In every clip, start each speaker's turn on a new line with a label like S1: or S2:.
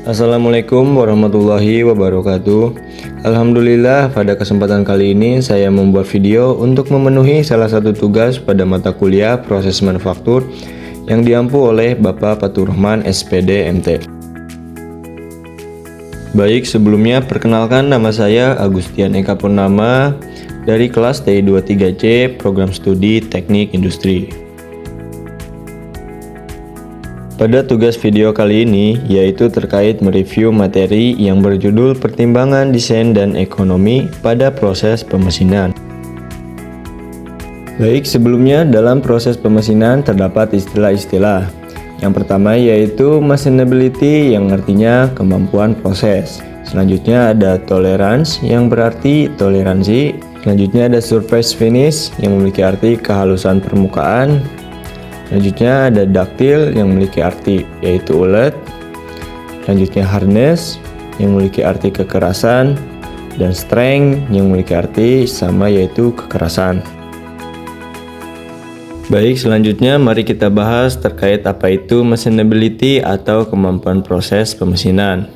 S1: Assalamualaikum warahmatullahi wabarakatuh. Alhamdulillah, pada kesempatan kali ini saya membuat video untuk memenuhi salah satu tugas pada mata kuliah proses manufaktur yang diampu oleh Bapak Faturrahman SPD MT. Baik, sebelumnya perkenalkan, nama saya Agustian Eka Purnama dari kelas TI23C Program Studi Teknik Industri. Pada tugas video kali ini yaitu terkait mereview materi yang berjudul Pertimbangan Desain dan Ekonomi pada Proses Pemesinan. Baik, sebelumnya dalam proses pemesinan terdapat istilah-istilah. Yang pertama yaitu Machinability yang artinya kemampuan proses. Selanjutnya ada Tolerance yang berarti toleransi. Selanjutnya ada Surface Finish yang memiliki arti kehalusan permukaan. Selanjutnya ada ductile yang memiliki arti yaitu ulet. Selanjutnya hardness yang memiliki arti kekerasan, dan strength yang memiliki arti sama yaitu kekerasan. Baik, selanjutnya mari kita bahas terkait apa itu machinability atau kemampuan proses pemesinan.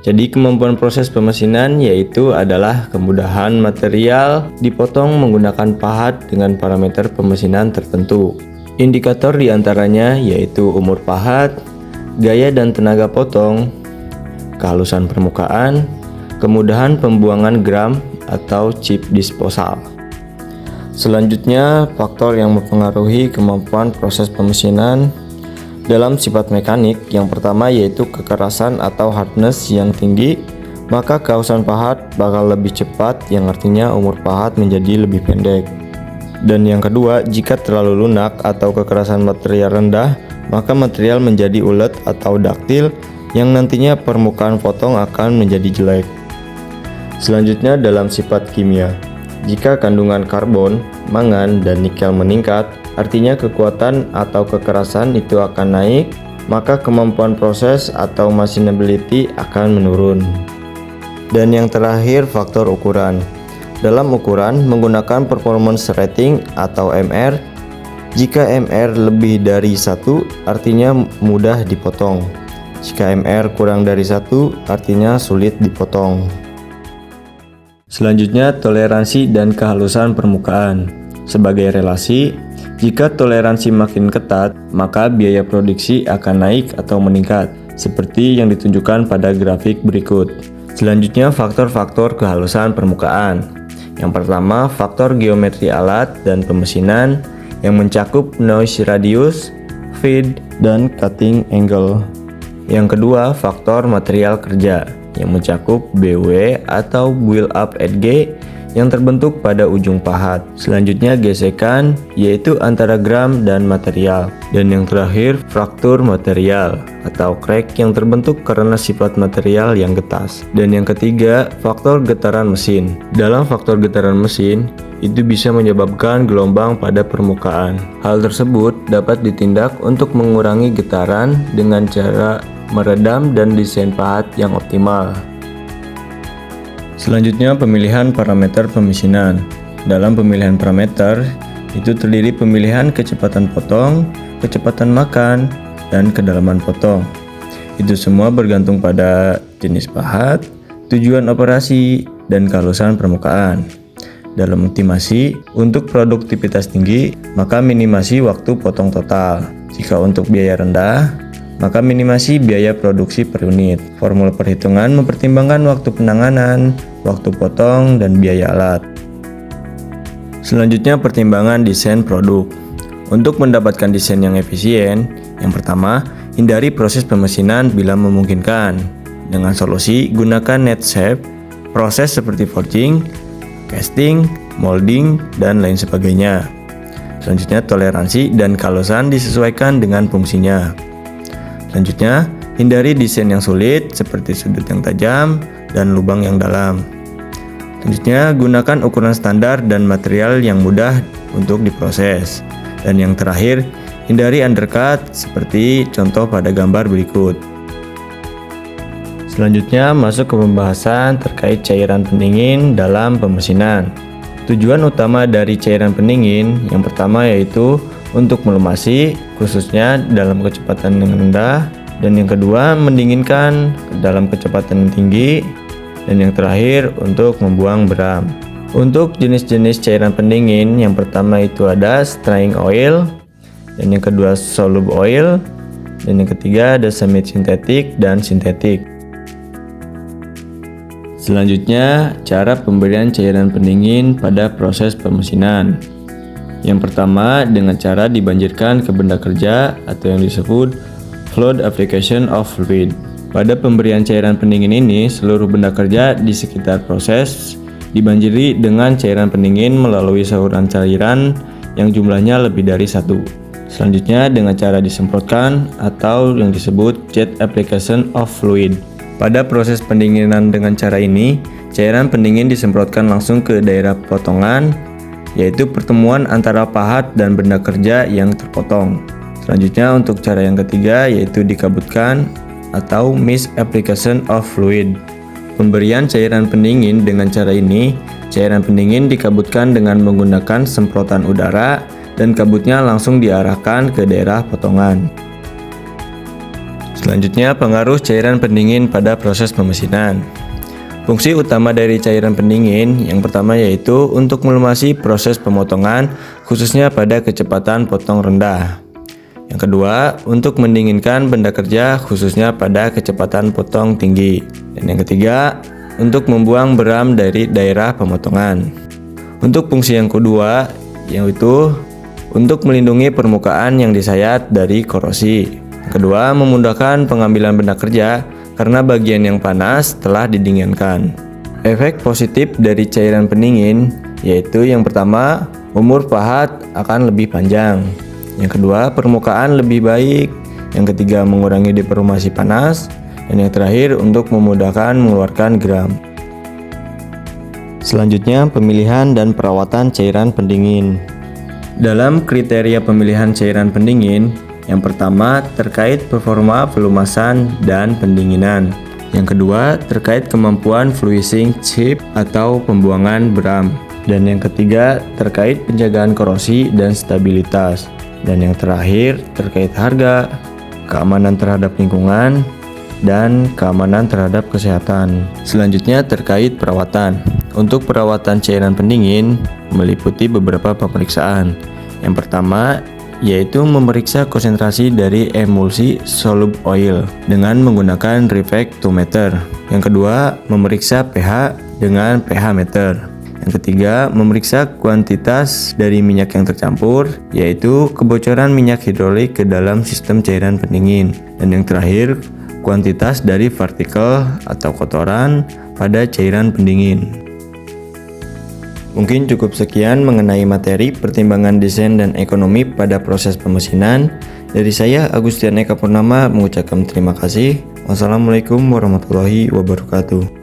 S1: Jadi kemampuan proses pemesinan yaitu adalah kemudahan material dipotong menggunakan pahat dengan parameter pemesinan tertentu. Indikator diantaranya yaitu umur pahat, gaya dan tenaga potong, kehalusan permukaan, kemudahan pembuangan gram atau chip disposal. Selanjutnya, faktor yang mempengaruhi kemampuan proses pemesinan dalam sifat mekanik yang pertama yaitu kekerasan atau hardness yang tinggi, maka kehalusan pahat bakal lebih cepat yang artinya umur pahat menjadi lebih pendek. Dan yang kedua, jika terlalu lunak atau kekerasan material rendah, maka material menjadi ulet atau ductile yang nantinya permukaan potong akan menjadi jelek. Selanjutnya dalam sifat kimia, jika kandungan karbon, mangan, dan nikel meningkat, artinya kekuatan atau kekerasan itu akan naik, maka kemampuan proses atau machinability akan menurun. Dan yang terakhir, faktor ukuran. Dalam ukuran menggunakan performance rating atau MR, jika MR lebih dari 1 artinya mudah dipotong. Jika MR kurang dari 1 artinya sulit dipotong. Selanjutnya toleransi dan kehalusan permukaan. Sebagai relasi, jika toleransi makin ketat, maka biaya produksi akan naik atau meningkat, seperti yang ditunjukkan pada grafik berikut. Selanjutnya faktor-faktor kehalusan permukaan. Yang pertama, faktor geometri alat dan pemesinan yang mencakup noise radius, feed, dan cutting angle. Yang kedua, faktor material kerja yang mencakup BW atau build up edge yang terbentuk pada ujung pahat. Selanjutnya gesekan yaitu antara gram dan material. Dan yang terakhir fraktur material atau crack yang terbentuk karena sifat material yang getas. Dan yang ketiga faktor getaran mesin. Dalam faktor getaran mesin itu bisa menyebabkan gelombang pada permukaan. Hal tersebut dapat ditindak untuk mengurangi getaran dengan cara meredam dan desain pahat yang optimal. Selanjutnya pemilihan parameter pemesinan. Dalam pemilihan parameter itu terdiri pemilihan kecepatan potong, kecepatan makan, dan kedalaman potong. Itu semua bergantung pada jenis pahat, tujuan operasi, dan kehalusan permukaan. Dalam optimasi, untuk produktivitas tinggi, maka minimasi waktu potong total. Jika untuk biaya rendah, maka minimasi biaya produksi per unit. Formula perhitungan mempertimbangkan waktu penanganan, waktu potong, dan biaya alat. Selanjutnya pertimbangan desain produk. Untuk mendapatkan desain yang efisien, yang pertama, hindari proses pemesinan bila memungkinkan. Dengan solusi, gunakan net shape, proses seperti forging, casting, molding, dan lain sebagainya. Selanjutnya toleransi dan kehalusan disesuaikan dengan fungsinya. Selanjutnya, hindari desain yang sulit seperti sudut yang tajam dan lubang yang dalam. Selanjutnya, gunakan ukuran standar dan material yang mudah untuk diproses. Dan yang terakhir, hindari undercut seperti contoh pada gambar berikut. Selanjutnya, masuk ke pembahasan terkait cairan pendingin dalam pemesinan. Tujuan utama dari cairan pendingin yang pertama yaitu untuk melumasi, khususnya dalam kecepatan yang rendah, Dan yang kedua, mendinginkan dalam kecepatan yang tinggi. Dan yang terakhir, untuk membuang beram. Untuk jenis-jenis cairan pendingin, yang pertama itu ada straying oil, dan yang kedua soluble oil, dan yang ketiga ada semi sintetik dan sintetik. Selanjutnya, cara pemberian cairan pendingin pada proses pemesinan. Yang pertama, dengan cara dibanjirkan ke benda kerja atau yang disebut fluid application of fluid. Pada pemberian cairan pendingin ini, seluruh benda kerja di sekitar proses dibanjiri dengan cairan pendingin melalui saluran cairan yang jumlahnya lebih dari 1. Selanjutnya, dengan cara disemprotkan atau yang disebut jet application of fluid. Pada proses pendinginan dengan cara ini, cairan pendingin disemprotkan langsung ke daerah potongan, yaitu pertemuan antara pahat dan benda kerja yang terpotong. Selanjutnya, untuk cara yang ketiga yaitu dikabutkan atau mist application of fluid. Pemberian cairan pendingin dengan cara ini, cairan pendingin dikabutkan dengan menggunakan semprotan udara dan kabutnya langsung diarahkan ke daerah potongan. Selanjutnya, pengaruh cairan pendingin pada proses pemesinan. Fungsi utama dari cairan pendingin yang pertama yaitu untuk melumasi proses pemotongan, khususnya pada kecepatan potong rendah. Yang kedua, untuk mendinginkan benda kerja khususnya pada kecepatan potong tinggi. Dan yang ketiga, untuk membuang beram dari daerah pemotongan. Untuk fungsi yang kedua, yaitu untuk melindungi permukaan yang disayat dari korosi. Yang kedua, memudahkan pengambilan benda kerja karena bagian yang panas telah didinginkan. Efek positif dari cairan pendingin yaitu yang pertama, umur pahat akan lebih panjang. Yang kedua, permukaan lebih baik. Yang ketiga, mengurangi deformasi panas. Dan yang terakhir, untuk memudahkan mengeluarkan geram. Selanjutnya, pemilihan dan perawatan cairan pendingin. Dalam kriteria pemilihan cairan pendingin, yang pertama terkait performa pelumasan dan pendinginan. Yang kedua, terkait kemampuan fluishing chip atau pembuangan beram. Dan yang ketiga, terkait penjagaan korosi dan stabilitas. Dan yang terakhir, terkait harga, keamanan terhadap lingkungan, dan keamanan terhadap kesehatan. Selanjutnya, terkait perawatan. Untuk perawatan cairan pendingin meliputi beberapa pemeriksaan. Yang pertama, yaitu memeriksa konsentrasi dari emulsi soluble oil dengan menggunakan refractometer. Yang kedua, memeriksa pH dengan pH meter. Yang ketiga, memeriksa kuantitas dari minyak yang tercampur, yaitu kebocoran minyak hidrolik ke dalam sistem cairan pendingin. Dan yang terakhir, kuantitas dari partikel atau kotoran pada cairan pendingin. Mungkin cukup sekian mengenai materi pertimbangan desain dan ekonomi pada proses pemesinan. Dari saya, Agustian Eka Purnama, mengucapkan terima kasih. Wassalamualaikum warahmatullahi wabarakatuh.